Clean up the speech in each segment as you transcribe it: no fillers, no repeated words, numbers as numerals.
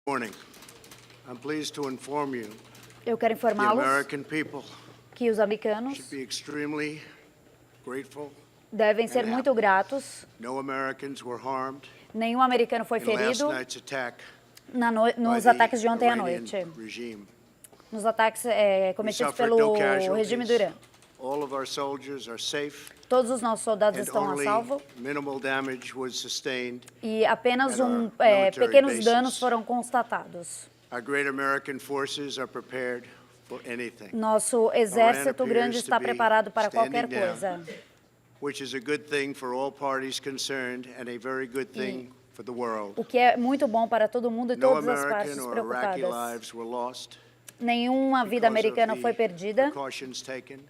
Morning. I'm pleased to inform you Eu quero the informá-los American people que os americanos should be extremely grateful. devem ser muito gratos. No Americans were harmed Nenhum americano foi in last ferido night's attack nos by ataques de the ontem à Iranian noite, regime. nos ataques We cometidos suffered pelo no regime do casualties. Irã. All of our soldiers are safe, Todos os nossos soldados and estão a only salvo minimal damage was sustained. e apenas at our military pequenos bases. danos foram constatados. Our great American forces are prepared for anything, Nosso exército appears grande to está be preparado para standing qualquer down. coisa. which is a good thing for all parties concerned and a very good thing for the world. O que é muito bom para todo mundo e No todas as American partes or Iraqi preocupadas. lives were lost Nenhuma vida because of americana the foi perdida. precautions taken,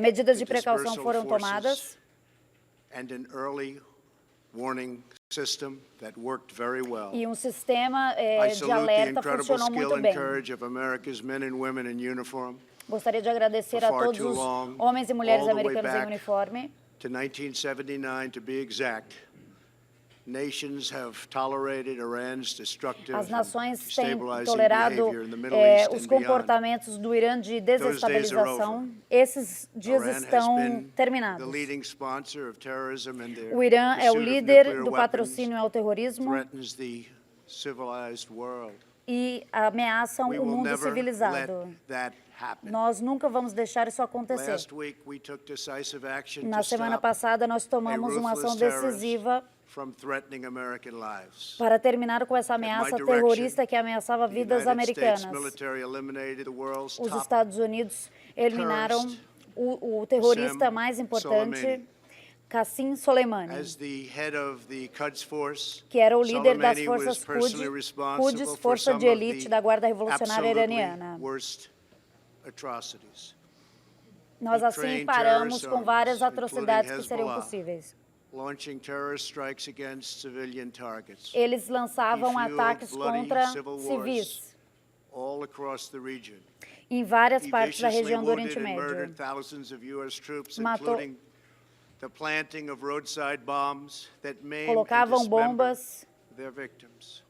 Medidas de the precaução dispersal foram forces, tomadas and an early warning system that worked very well. e um sistema I de salute the alerta incredible funcionou skill muito and bem. courage of America's men and women in uniform. Gostaria de agradecer a For far todos too os long, homens e mulheres all the way americanos em back uniforme. To 1979, to be exact, nations have tolerated Iran's destructive As and nações têm destabilizing tolerado behavior in the Middle East os and beyond. comportamentos do Irã de desestabilização. Esses dias Iran has estão been terminados. the leading sponsor of terrorism and their O Irã é o pursuit of líder nuclear do weapons patrocínio ao terrorismo threatens the civilized world. e ameaçam We o will mundo never let civilizado. that happen. Nós nunca vamos deixar isso acontecer. Last week we took decisive action Na to semana stop passada, nós a tomamos uma ação ruthless terrorist decisiva from threatening American lives. para terminar com essa ameaça direction, terrorista que ameaçava The vidas United States americanas. military eliminated the world's Os top Estados Unidos eliminaram o terrorista mais importante, Qasem Soleimani, as the head of the Quds Force. que era o líder das Soleimani was forças personally responsible Quds, for força some de of elite the da Guarda Revolucionária absolutely Iraniana. worst atrocities. Nós He assim trained paramos terrorist com várias arms, atrocidades que including seriam Hezbollah, possíveis. launching terrorist strikes against civilian targets. Eles lançavam He fueled ataques bloody contra civil wars civis all across the region. em várias He partes da viciously região do wounded Oriente and murdered Médio. thousands of U.S. troops, Matou- including the planting of roadside bombs that maimed and Colocavam dismembered bombas their victims.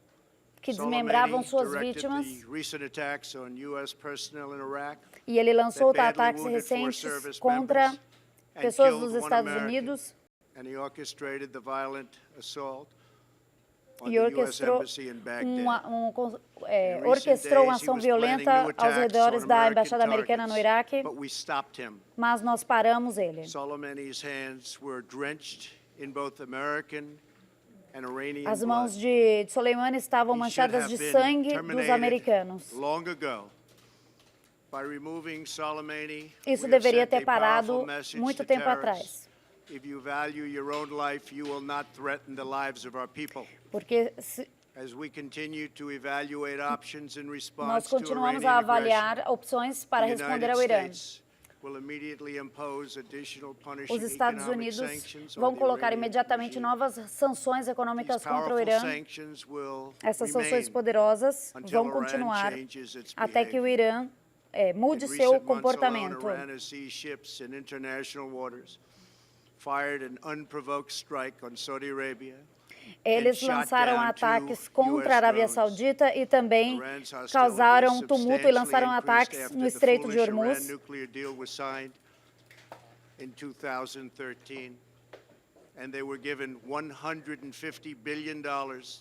que desmembravam Soleimani suas directed vítimas the recent attacks on U.S. personnel in Iraq e ele lançou that badly ataques wounded four recentes service contra members and pessoas killed dos one Estados American. Unidos And he orchestrated the violent assault on e the U.S. orquestrou Embassy in Baghdad. orquestrou uma days, he ação was planning violenta new aos attacks redores on da American Embaixada Americana no targets, Iraque, but we stopped him. mas nós paramos ele. Soleimani's hands were drenched in both American and Iranian As blood. mãos de Soleimani estavam He should manchadas have de been sangue dos terminated americanos. long ago. By removing Soleimani, Isso we have deveria sent ter a parado powerful message muito to tempo terrorists. atrás. If you value your own life, you will not threaten the lives of our people. Porque As we continue to evaluate options in nós response to continuamos Iranian a aggression, avaliar opções para the responder United ao Irã. States will immediately impose additional punishing Os Estados economic Unidos sanctions on vão the colocar Iranian imediatamente regime. novas sanções These econômicas contra o powerful Irã. sanctions will Essas sanções remain poderosas until vão Iran continuar changes its até que o behavior. Irã mude In seu recent months alone, comportamento. Iran has seized ships in international waters, fired an unprovoked strike on Saudi Arabia. Eles shot lançaram down ataques two contra a US Arábia drones. Saudita e também Iran's hostility causaram tumulto e lançaram substantially ataques increased no after the Estreito de foolish Iran Hormuz. nuclear deal was signed in 2013. And they were given $150 billion,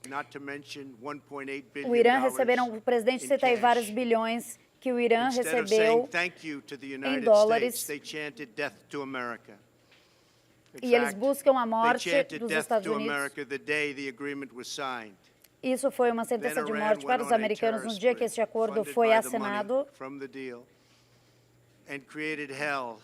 not to mention $1.8 O Irã billion receberam, o presidente in cita aí cash. vários bilhões que o Irã Instead of saying recebeu thank you to the United dólares. States, they chanted death to America. In e eles fact, buscam a they morte chanted dos death Estados to Unidos. America the day the agreement was signed. Isso foi uma sentença de morte para os americanos no dia que este acordo foi assinado. From the deal, and created hell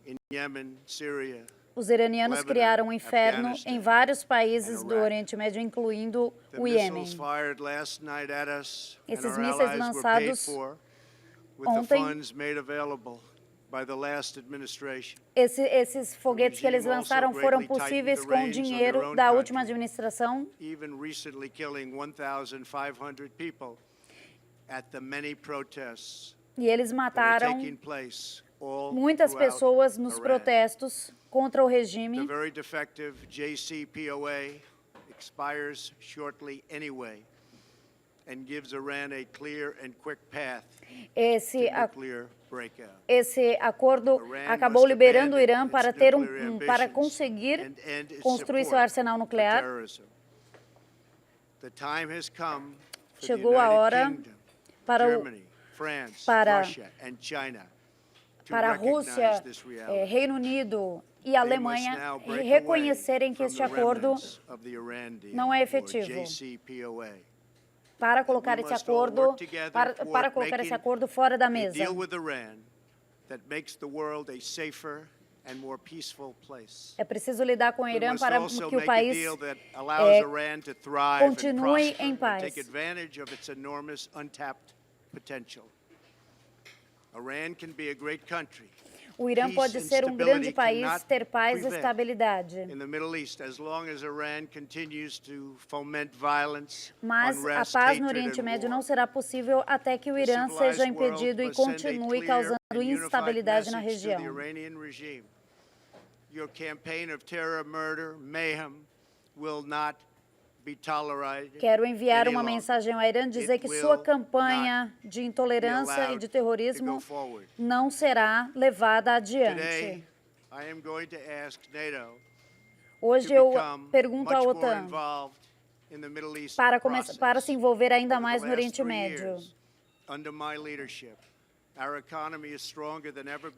in Yemen, Syria. Os iranianos Lebanon, criaram um inferno Afghanistan, em vários países and do Iraq. Oriente Médio, incluindo The o Iêmen. missiles fired last night at us and Esses our mísseis allies were paid lançados for with the ontem. funds made available by the last administration. Esses foguetes que eles regime also lançaram foram greatly possíveis tightened the com o reins on their dinheiro own da country. última administração. Even recently killing 1,500 people at the many protests E eles that are mataram taking place all muitas throughout pessoas nos Iran. protestos contra o The regime. very defective JCPOA expires shortly anyway. and gives Iran a clear and quick path Esse, to nuclear breakout. esse acordo acabou liberando o Irã para ter para conseguir construir seu arsenal nuclear. The time has come for the Chegou a hora United Kingdom, para Germany, France, Russia and China to a recognize Rússia, this reality. Reino Unido e Alemanha reconhecerem que este acordo não é efetivo. Para colocar esse acordo, para colocar esse acordo fora da mesa. É preciso lidar com o Irã para que o país continue em paz. O Irã pode ser um grande país, ter paz e estabilidade. Mas a paz no Oriente Médio não será possível até que o Irã seja impedido e continue causando instabilidade na região. Quero enviar uma mensagem ao Irã, dizer que sua campanha de intolerância e de terrorismo não será levada adiante. Hoje eu pergunto à OTAN para se envolver ainda mais no Oriente Médio.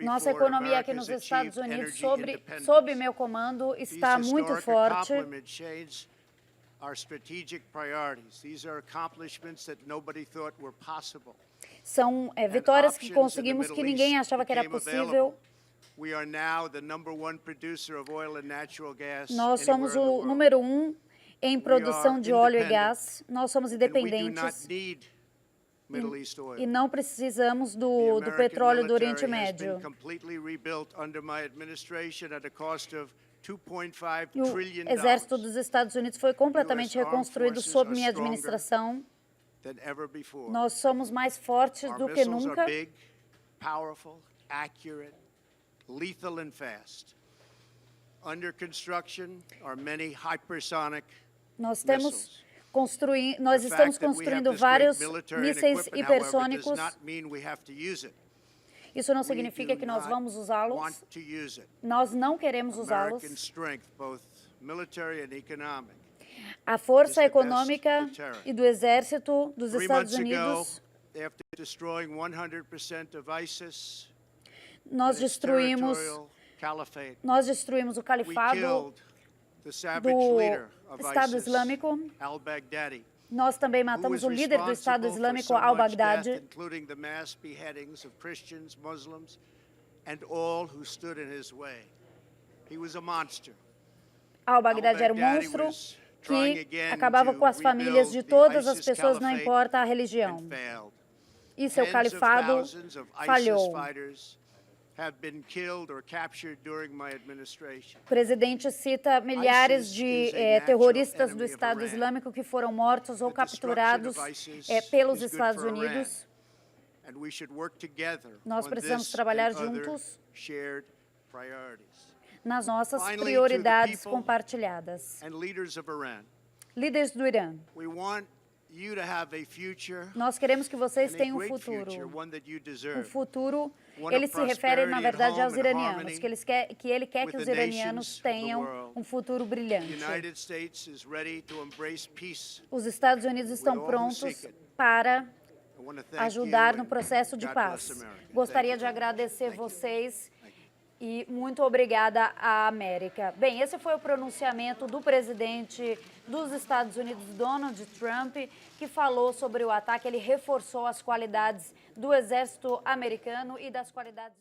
Nossa economia aqui nos Estados Unidos, sob meu comando, está muito forte. São vitórias que conseguimos que ninguém achava que era possível. Nós somos o número 1 em produção de óleo e gás. Nós somos independentes e não precisamos do petróleo do Oriente Médio. E o exército dos Estados Unidos foi completamente reconstruído sob minha administração. Nós somos mais fortes do que nunca. Nós estamos construindo vários mísseis hipersônicos. Isso não significa que nós vamos usá-los. Nós não queremos usá-los. A força econômica e do exército dos Estados Unidos, nós destruímos o califado do Estado Islâmico. Nós também matamos o líder do Estado Islâmico, al-Baghdadi. Al-Baghdadi era um monstro que acabava com as famílias de todas as pessoas, não importa a religião. E seu califado falhou. O presidente cita milhares de terroristas do Estado Islâmico que foram mortos ou capturados pelos Estados Unidos. Nós precisamos trabalhar juntos nas nossas prioridades compartilhadas. Líderes do Irã, nós queremos que vocês tenham um futuro. Um futuro, ele se refere, na verdade, aos iranianos, que ele quer que os iranianos tenham um futuro brilhante. Os Estados Unidos estão prontos para ajudar no processo de paz. Gostaria de agradecer vocês e muito obrigada à América. Bem, esse foi o pronunciamento do presidente dos Estados Unidos, Donald Trump, que falou sobre o ataque. Ele reforçou as qualidades do exército americano e das qualidades